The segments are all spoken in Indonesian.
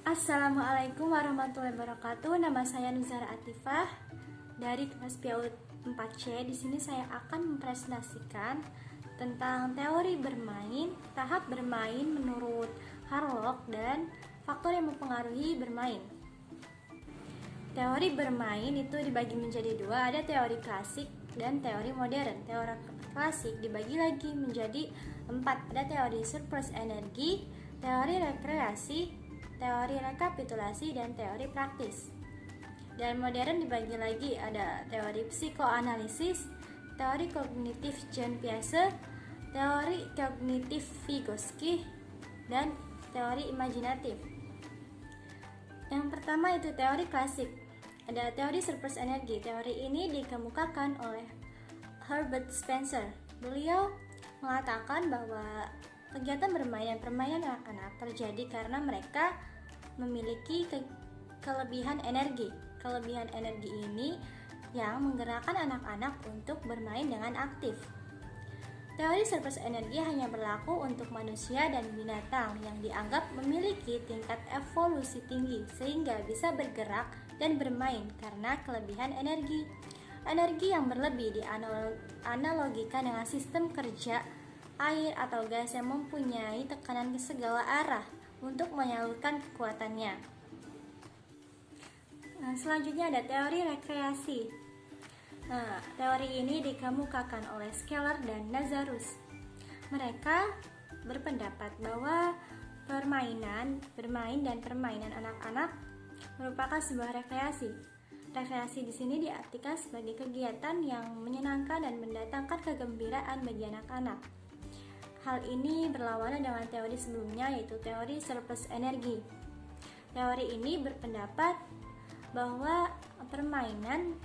Assalamualaikum warahmatullahi wabarakatuh. Nama saya Nuzara Atifah dari kelas PAUD 4C. Di sini saya akan mempresentasikan tentang teori bermain, tahap bermain menurut Harlock dan faktor yang mempengaruhi bermain. Teori bermain itu dibagi menjadi dua, ada teori klasik dan teori modern. Teori klasik dibagi lagi menjadi 4, ada teori surplus energi, teori rekreasi, teori rekapitulasi, dan teori praktis. Dan modern dibagi lagi ada teori psikoanalisis, teori kognitif Jean-Piaget, teori kognitif Vygotsky, dan teori imajinatif. Yang pertama itu teori klasik. Ada teori surplus energi. Teori ini dikemukakan oleh Herbert Spencer. Beliau mengatakan bahwa kegiatan bermain dan permainan anak-anak terjadi karena mereka memiliki kelebihan energi. Kelebihan energi ini yang menggerakkan anak-anak untuk bermain dengan aktif. Teori surplus energi hanya berlaku untuk manusia dan binatang yang dianggap memiliki tingkat evolusi tinggi sehingga bisa bergerak dan bermain karena kelebihan energi. Energi yang berlebih dianalogikan dengan sistem kerja air atau gas yang mempunyai tekanan ke segala arah untuk menyalurkan kekuatannya. Selanjutnya ada teori rekreasi. Teori ini dikemukakan oleh Skeler dan Nazarus. Mereka berpendapat bahwa bermain dan permainan anak-anak merupakan sebuah rekreasi. Rekreasi di sini diartikan sebagai kegiatan yang menyenangkan dan mendatangkan kegembiraan bagi anak-anak. Hal ini berlawanan dengan teori sebelumnya, yaitu teori surplus energi. Teori ini berpendapat bahwa permainan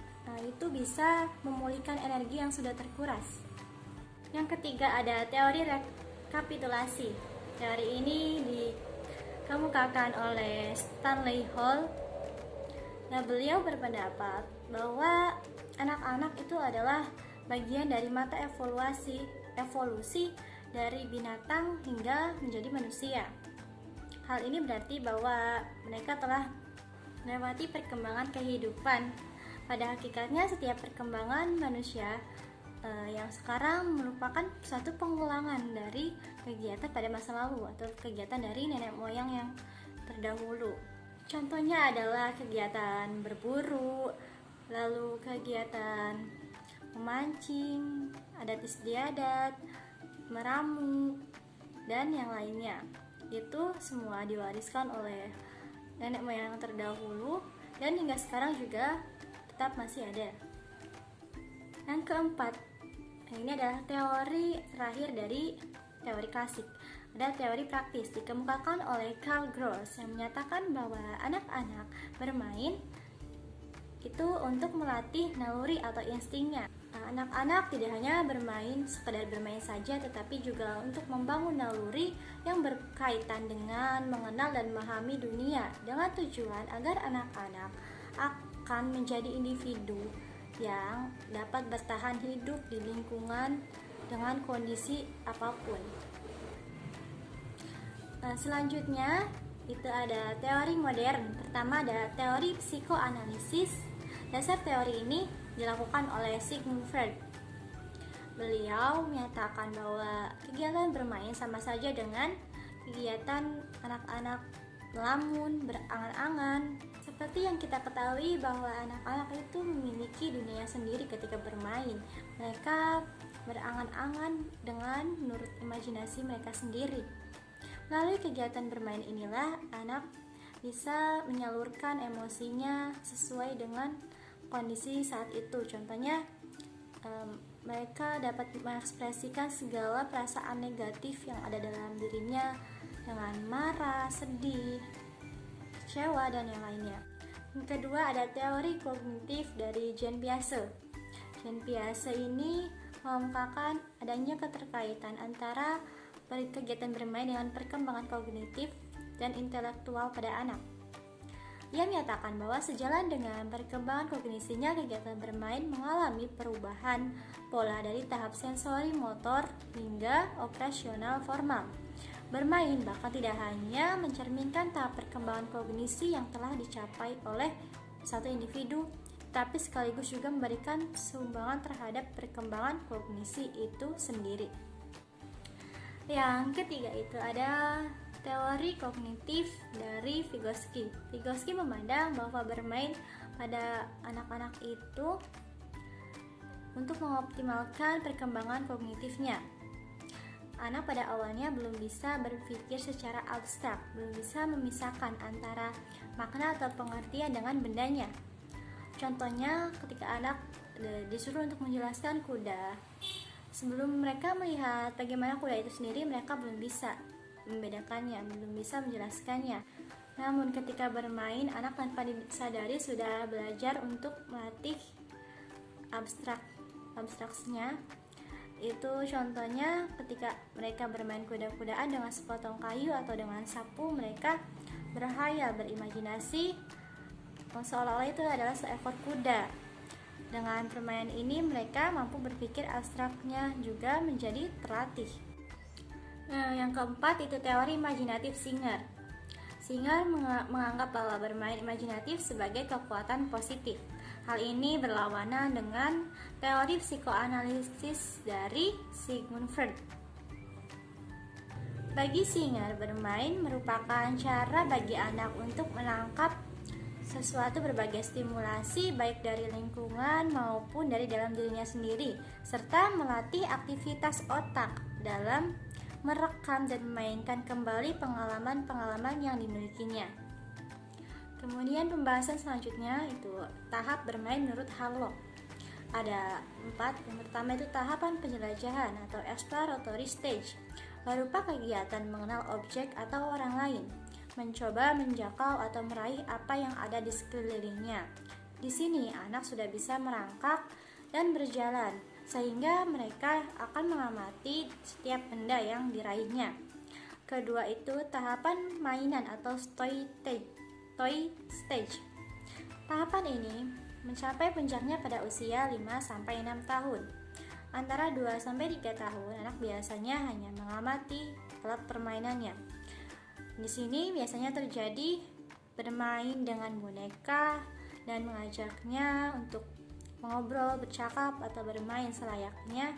itu bisa memulihkan energi yang sudah terkuras. Yang ketiga ada teori rekapitulasi. Teori ini dikemukakan oleh Stanley Hall. Beliau berpendapat bahwa anak-anak itu adalah bagian dari mata evolusi dari binatang hingga menjadi manusia. Hal ini berarti bahwa mereka telah melewati perkembangan kehidupan. Pada hakikatnya setiap perkembangan manusia yang sekarang merupakan suatu pengulangan dari kegiatan pada masa lalu atau kegiatan dari nenek moyang yang terdahulu. Contohnya adalah kegiatan berburu, lalu kegiatan memancing, adat istiadat, meramu, dan yang lainnya. Itu semua diwariskan oleh nenek moyang terdahulu dan hingga sekarang juga tetap masih ada. Yang keempat, ini adalah teori terakhir dari teori klasik. Ada teori praktis dikemukakan oleh Carl Gross yang menyatakan bahwa anak-anak bermain itu untuk melatih naluri atau instingnya. Anak-anak tidak hanya sekedar bermain saja, tetapi juga untuk membangun naluri yang berkaitan dengan mengenal dan memahami dunia dengan tujuan agar anak-anak akan menjadi individu yang dapat bertahan hidup di lingkungan dengan kondisi apapun. Selanjutnya itu ada teori modern. Pertama ada teori psikoanalisis. Dasar teori ini dilakukan oleh Sigmund Freud. Beliau menyatakan bahwa kegiatan bermain sama saja dengan kegiatan anak-anak melamun, berangan-angan. Seperti yang kita ketahui bahwa anak-anak itu memiliki dunia sendiri ketika bermain. Mereka berangan-angan dengan menurut imajinasi mereka sendiri. Melalui kegiatan bermain inilah anak bisa menyalurkan emosinya sesuai dengan kondisi saat itu. Contohnya, mereka dapat mengekspresikan segala perasaan negatif yang ada dalam dirinya dengan marah, sedih, kecewa, dan yang lainnya. Yang kedua ada teori kognitif dari Jean-Piaget. Jean-Piaget ini mengemukakan adanya keterkaitan antara kegiatan bermain dengan perkembangan kognitif dan intelektual pada anak. Ia menyatakan bahwa sejalan dengan perkembangan kognisinya, kegiatan bermain mengalami perubahan pola dari tahap sensori motor hingga operasional formal. Bermain bahkan tidak hanya mencerminkan tahap perkembangan kognisi yang telah dicapai oleh satu individu, tapi sekaligus juga memberikan sumbangan terhadap perkembangan kognisi itu sendiri. Yang ketiga itu ada teori kognitif dari Vygotsky. Vygotsky memandang bahwa bermain pada anak-anak itu untuk mengoptimalkan perkembangan kognitifnya. Anak pada awalnya belum bisa berpikir secara abstrak, belum bisa memisahkan antara makna atau pengertian dengan bendanya. Contohnya ketika anak disuruh untuk menjelaskan kuda, sebelum mereka melihat bagaimana kuda itu sendiri, mereka belum bisa membedakannya, belum bisa menjelaskannya. Namun ketika bermain, anak tanpa disadari sudah belajar untuk melatih abstraksinya. Itu contohnya ketika mereka bermain kuda-kudaan dengan sepotong kayu atau dengan sapu, mereka berhayal, berimajinasi seolah-olah itu adalah seekor kuda. Dengan permainan ini mereka mampu berpikir abstraknya juga menjadi terlatih. Yang keempat itu teori imajinatif Singer. Singer menganggap bahwa bermain imajinatif sebagai kekuatan positif. Hal ini berlawanan dengan teori psikoanalisis dari Sigmund Freud. Bagi Singer, bermain merupakan cara bagi anak untuk menangkap sesuatu berbagai stimulasi baik dari lingkungan maupun dari dalam dirinya sendiri, serta melatih aktivitas otak dalam merekam dan memainkan kembali pengalaman-pengalaman yang dimilikinya. Kemudian pembahasan selanjutnya itu tahap bermain menurut Harlow. Ada 4. Yang pertama itu tahapan penjelajahan atau exploratory stage, berupa kegiatan mengenal objek atau orang lain, mencoba menjangkau atau meraih apa yang ada di sekelilingnya. Di sini anak sudah bisa merangkak dan berjalan, sehingga mereka akan mengamati setiap benda yang diraihnya. Kedua itu tahapan mainan atau toy stage. Tahapan ini mencapai puncaknya pada usia 5-6 tahun. Antara 2-3 tahun, anak biasanya hanya mengamati alat permainannya. Di sini biasanya terjadi bermain dengan boneka dan mengajaknya untuk mengobrol, bercakap, atau bermain selayaknya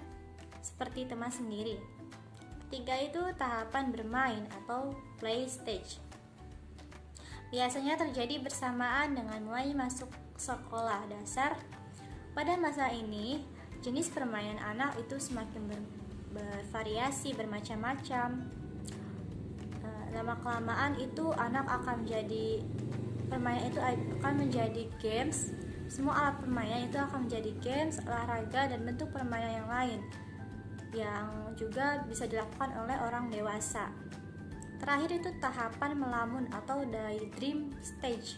seperti teman sendiri. Ketiga itu tahapan bermain atau play stage. Biasanya terjadi bersamaan dengan mulai masuk sekolah dasar. Pada masa ini, jenis permainan anak itu semakin bervariasi, bermacam-macam. Lama-kelamaan itu anak akan menjadi permainan itu akan menjadi games. Semua alat permainan itu akan menjadi games, olahraga, dan bentuk permainan yang lain yang juga bisa dilakukan oleh orang dewasa. Terakhir itu tahapan melamun atau daydream stage.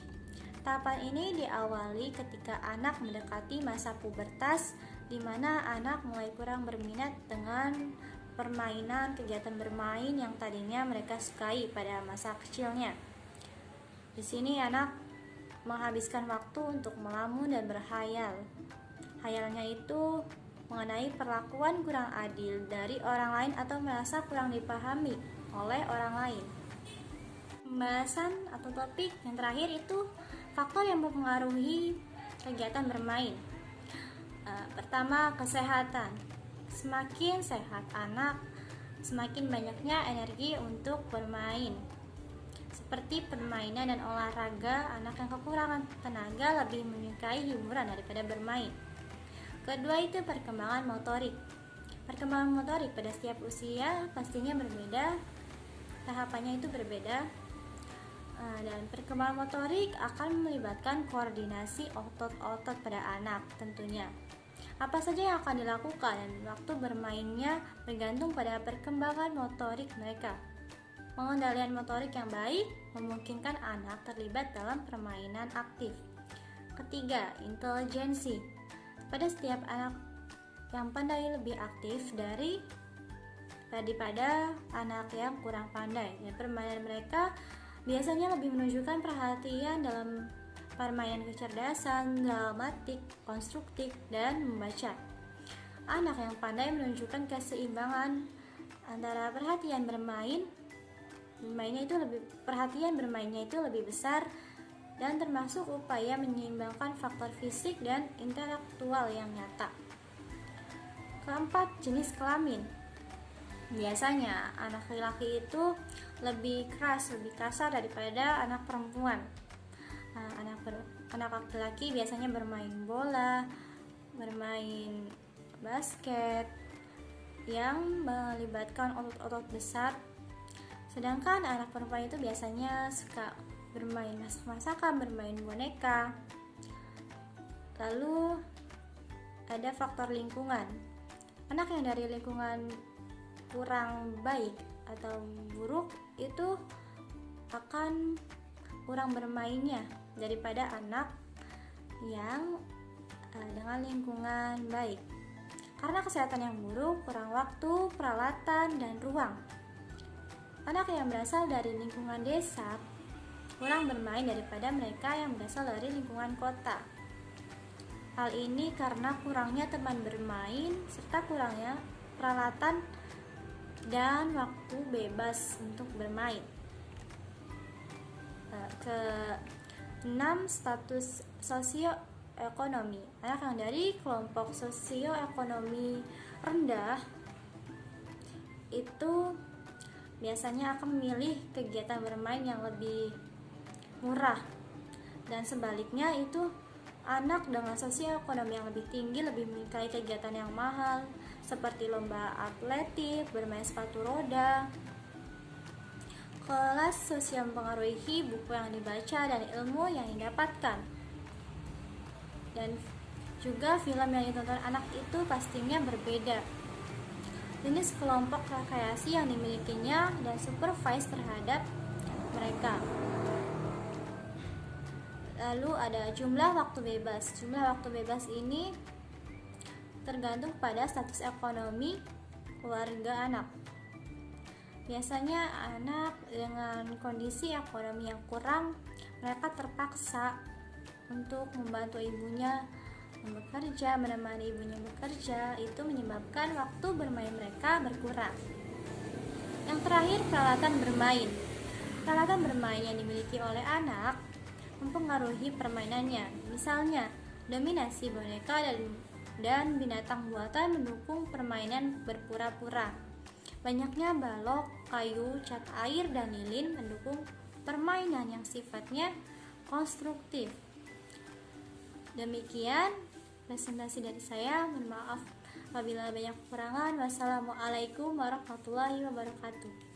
Tahapan ini diawali ketika anak mendekati masa pubertas, di mana anak mulai kurang berminat dengan permainan, kegiatan bermain yang tadinya mereka sukai pada masa kecilnya. Di sini anak menghabiskan waktu untuk melamun dan berhayal. Hayalnya itu mengenai perlakuan kurang adil dari orang lain atau merasa kurang dipahami oleh orang lain. Pembahasan atau topik yang terakhir itu faktor yang mempengaruhi kegiatan bermain. Pertama, kesehatan. Semakin sehat anak, semakin banyaknya energi untuk bermain. Seperti permainan dan olahraga, anak yang kekurangan tenaga lebih menyukai hiburan daripada bermain. Kedua itu perkembangan motorik. Perkembangan motorik pada setiap usia pastinya berbeda, tahapannya itu berbeda. Dan perkembangan motorik akan melibatkan koordinasi otot-otot pada anak tentunya. Apa saja yang akan dilakukan dan waktu bermainnya bergantung pada perkembangan motorik mereka. Pengendalian motorik yang baik memungkinkan anak terlibat dalam permainan aktif. Ketiga, intelijensi. Pada setiap anak yang pandai lebih aktif daripada anak yang kurang pandai. Dan permainan mereka biasanya lebih menunjukkan perhatian dalam permainan kecerdasan, dramatik, konstruktif, dan membaca. Anak yang pandai menunjukkan keseimbangan antara perhatian bermain bermainnya itu lebih besar, dan termasuk upaya menyeimbangkan faktor fisik dan intelektual yang nyata. Keempat, jenis kelamin. Biasanya anak laki-laki itu lebih keras, lebih kasar daripada anak perempuan. Anak laki-laki biasanya bermain bola, bermain basket yang melibatkan otot-otot besar. Sedangkan anak perempuan itu biasanya suka bermain masak-masakan, bermain boneka. Lalu ada faktor lingkungan. Anak yang dari lingkungan kurang baik atau buruk itu akan kurang bermainnya daripada anak yang dengan lingkungan baik. Karena kesehatan yang buruk, kurang waktu, peralatan, dan ruang. Anak yang berasal dari lingkungan desa kurang bermain daripada mereka yang berasal dari lingkungan kota. Hal ini karena kurangnya teman bermain serta kurangnya peralatan dan waktu bebas untuk bermain. Ke-6, status sosioekonomi. Anak yang dari kelompok sosioekonomi rendah itu biasanya akan memilih kegiatan bermain yang lebih murah, dan sebaliknya itu anak dengan sosioekonomi yang lebih tinggi lebih menyukai kegiatan yang mahal seperti lomba atletik, bermain sepatu roda. Kelas sosial mempengaruhi buku yang dibaca dan ilmu yang didapatkan. Dan juga film yang ditonton anak itu pastinya berbeda. Jenis kelompok rekreasi yang dimilikinya dan supervise terhadap mereka. Lalu ada jumlah waktu bebas. Jumlah waktu bebas ini tergantung pada status ekonomi keluarga anak. Biasanya anak dengan kondisi ekonomi yang kurang, mereka terpaksa untuk membantu ibunya bekerja, menemani ibunya bekerja. Itu menyebabkan waktu bermain mereka berkurang. Yang terakhir, peralatan bermain. Peralatan bermain yang dimiliki oleh anak mempengaruhi permainannya. Misalnya, dominasi boneka dan binatang buatan mendukung permainan berpura-pura. Banyaknya balok, kayu, cat air, dan lilin mendukung permainan yang sifatnya konstruktif. Demikian presentasi dari saya. Mohon maaf apabila banyak kekurangan. Wassalamualaikum warahmatullahi wabarakatuh.